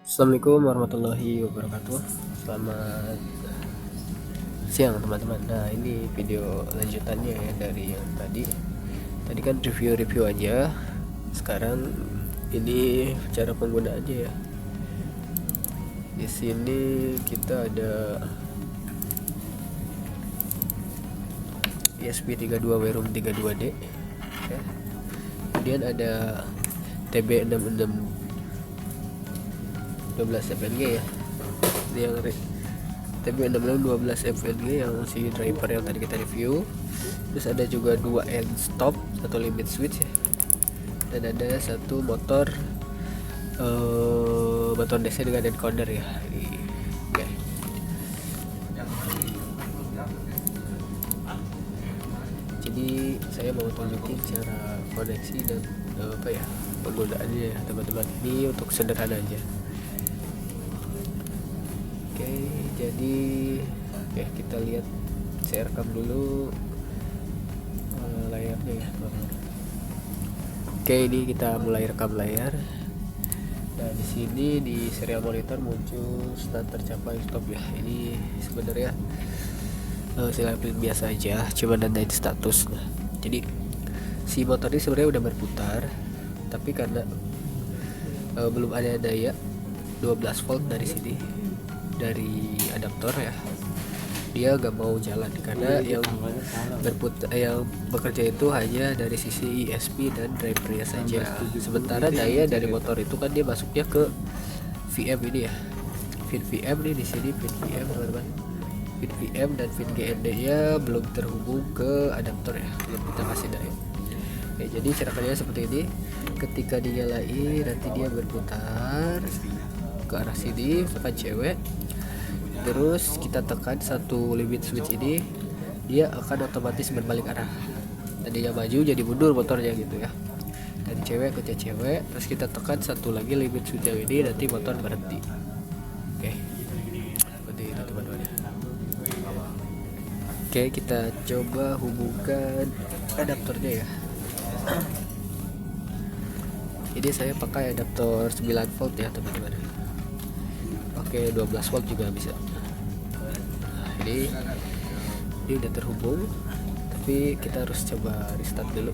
Assalamualaikum warahmatullahi wabarakatuh. Selamat siang teman-teman. Nah, ini video lanjutannya ya dari yang tadi. Tadi kan review aja. Sekarang ini cara penggunaannya ya. Di sini kita ada ESP32 Werum 32D ya. Kemudian ada TB66 12 FNG ya. Ini yang TB66 12 FNG yang si driver yang tadi kita review. Terus ada juga 2 end stop, 1 limit switch ya. Dan ada satu motor motor DC dengan encoder ya. Oke. Jadi saya mau tunjukin cara koneksi dan penggunaannya ya teman-teman. Ini untuk sederhana aja. Oke, jadi kita lihat, saya rekam dulu layarnya ya teman-teman. Oke, ini kita mulai rekam layar. Nah, di sini di serial monitor muncul start tercapai stop ya. Ini sebenarnya silang biasa aja, cuma nandain status. Nah, jadi si motor ini sebenarnya udah berputar, tapi karena belum ada daya 12 volt dari sini, dari adaptor ya, dia gak mau jalan karena yang bekerja itu hanya dari sisi ESP dan drivernya saja. Sementara daya dari motor itu kan dia masuknya ke VM ini ya, pin VM nih. Di sini pin VM teman-teman, pin VM dan pin GND nya belum terhubung ke adaptor ya, belum kita kasih daya. Oke, jadi cara kerjanya seperti ini. Ketika dinyalain nanti dia berputar ke arah sini, tekan cewek, terus kita tekan satu limit switch ini, dia akan otomatis berbalik arah. Tadinya maju jadi mundur motornya gitu ya, dari cewek ke cewek. Terus kita tekan satu lagi limit switch yang ini, nanti motor berhenti. Oke, seperti itu teman-teman. Oke, kita coba hubungkan adaptornya ya. Jadi saya pakai adaptor 9 volt ya teman-teman, pakai 12 volt juga bisa. Nah, ini udah terhubung, tapi kita harus coba restart dulu.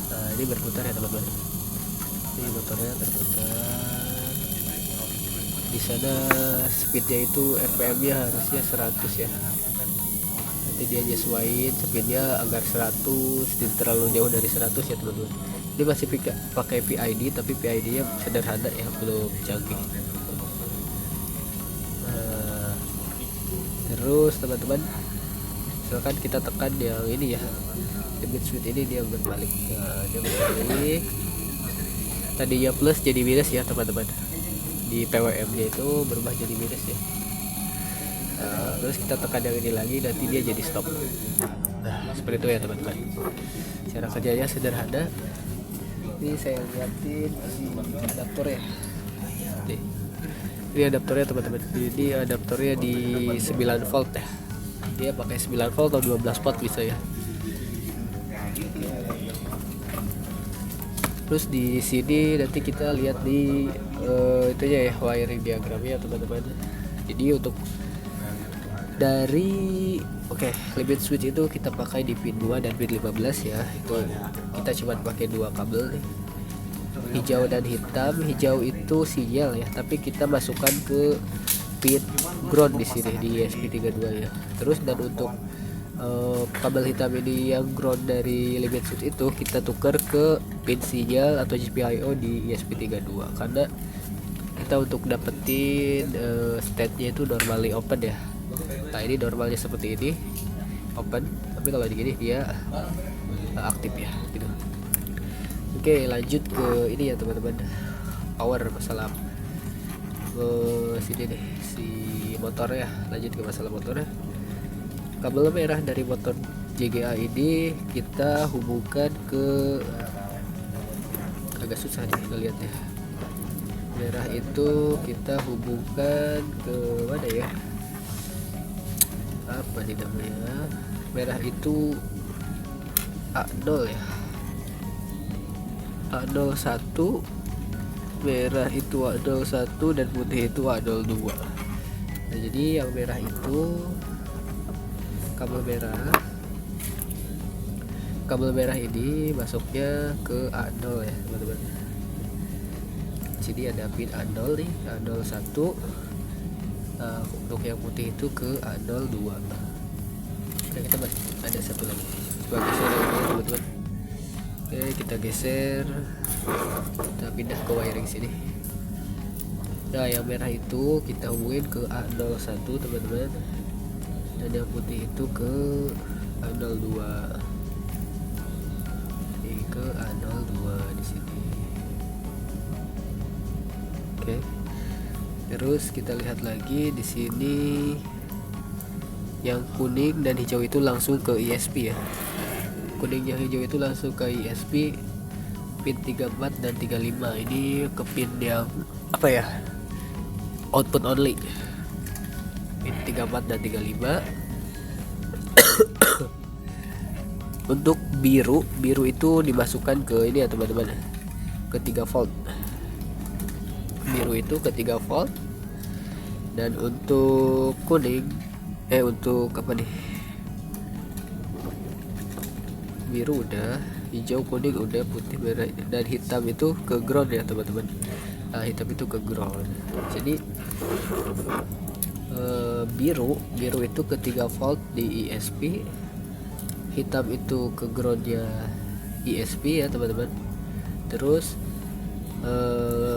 Nah, ini berputar ya teman-teman. Ini motornya terputar. Di sana speednya itu RPM-nya harusnya 100 ya. Nanti dia nyesuaiin speednya agar 100, tidak terlalu jauh dari 100 ya teman-teman. Ini masih pakai PID, tapi PID-nya sederhana ya, belum canggih. Terus teman-teman, misalkan kita tekan yang ini ya, limit switch ini, dia berbalik. Nah, dia berbalik. Tadinya plus jadi minus ya teman-teman. Di PWM nya itu berubah jadi minus ya. Nah, terus kita tekan yang ini lagi, nanti dia jadi stop. Nah, seperti itu ya teman-teman. Cara kerjanya sederhana. Ini saya liatin si adaptor ya. Ini adaptornya teman-teman. Jadi adaptornya di 9 volt ya. Dia pakai 9 volt atau 12 volt bisa ya. Terus di sini nanti kita lihat di itunya ya, wiring diagramnya teman-teman. Jadi untuk dari limit switch itu kita pakai di pin 2 dan pin 15 ya. Itu kita cuma pakai 2 kabel nih, hijau dan hitam. Hijau itu sinyal ya, tapi kita masukkan ke pin ground di sini di ESP32 ya. Terus dan untuk kabel hitam ini yang ground dari limit switch itu kita tukar ke pin sinyal atau GPIO di ESP32, karena kita untuk dapetin state-nya itu normally open ya. Nah, ini normalnya seperti ini, open, tapi kalau digini dia aktif ya gitu. Oke, lanjut ke ini ya teman-teman, power, masalah sini nih si motor ya. Lanjut ke masalah motornya. Kabel merah dari motor JGA ini kita hubungkan ke, agak susah nih kita lihat ya. Merah itu kita hubungkan ke mana ya, apa nih namanya, merah itu A0 ya, A01 merah itu A01 dan putih itu A02. Nah, jadi yang merah itu kabel merah ini masuknya ke A0 ya teman-teman. Sini ada pin A0 nih, A01. Nah, untuk yang putih itu ke A02. Nah, kita masih ada satu lagi. Coba geser lagi ya teman-teman. Oke, kita geser, kita pindah ke wiring sini. Nah, yang merah itu kita hubungin ke A01 teman-teman, dan yang putih itu ke A02. Ini ke A02 di sini. Oke. Terus kita lihat lagi di sini, yang kuning dan hijau itu langsung ke ISP ya. Kuning yang hijau itu langsung ke ISP pin 34 dan 35. Ini ke pin yang apa ya, output only, pin 34 dan 35. Untuk biru itu dimasukkan ke ini ya teman-teman, ke 3 volt. Biru itu ke 3 volt. Dan untuk kuning untuk apa nih, biru udah, hijau, kuning udah, putih, merah dan hitam itu ke ground ya teman-teman. Nah, hitam itu ke ground. Jadi biru itu ke 3 volt di ISP, hitam itu ke groundnya ISP ya teman-teman. Terus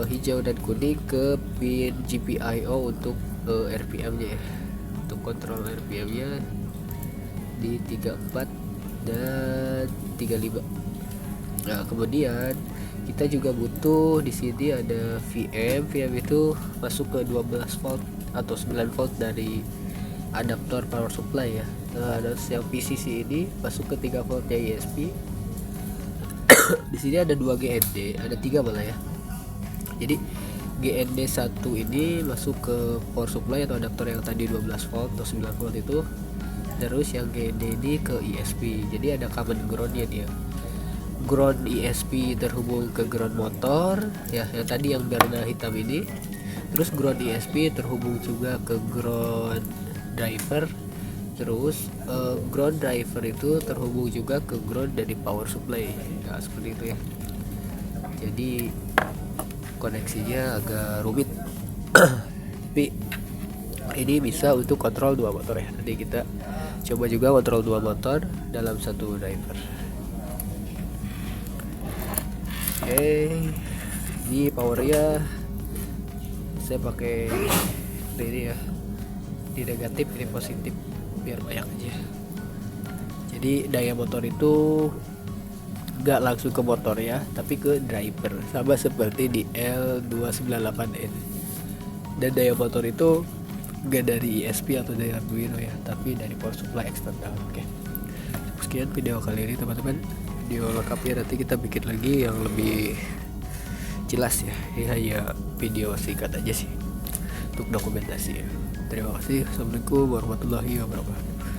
hijau dan kuning ke pin GPIO untuk RPM nya ya, untuk kontrol RPM nya di 34 dan 35. Nah, kemudian kita juga butuh di sini ada VM itu masuk ke 12 volt atau 9 volt dari adaptor power supply ya. Nah, dan yang PCC ini masuk ke 3 voltnya ISP. Di sini ada 2 GND, ada 3 malah ya. Jadi GND 1 ini masuk ke power supply atau adaptor yang tadi 12 volt atau 9 volt itu. Terus yang GND ini ke ISP. Jadi ada common groundnya dia. Ground ISP terhubung ke ground motor ya, yang tadi yang warna hitam ini. Terus ground ISP terhubung juga ke ground driver. Terus ground driver itu terhubung juga ke ground dari power supply ya, seperti itu ya. Jadi koneksinya agak rumit. Tapi ini bisa untuk kontrol 2 motor ya. Nanti kita coba juga kontrol 2 motor dalam satu driver. Oke, ini powernya saya pakai ini ya, ini negatif ini positif biar banyak aja. Jadi daya motor itu nggak langsung ke motor ya, tapi ke driver, sama seperti di L298N. Dan daya motor itu nggak dari ISP atau dari Arduino ya, tapi dari power supply eksternal. Oke, sekian video kali ini teman-teman. Video lengkapnya nanti kita bikin lagi yang lebih jelas ya. Ini hanya video singkat aja sih untuk dokumentasi ya. Terima kasih. Assalamualaikum warahmatullahi wabarakatuh.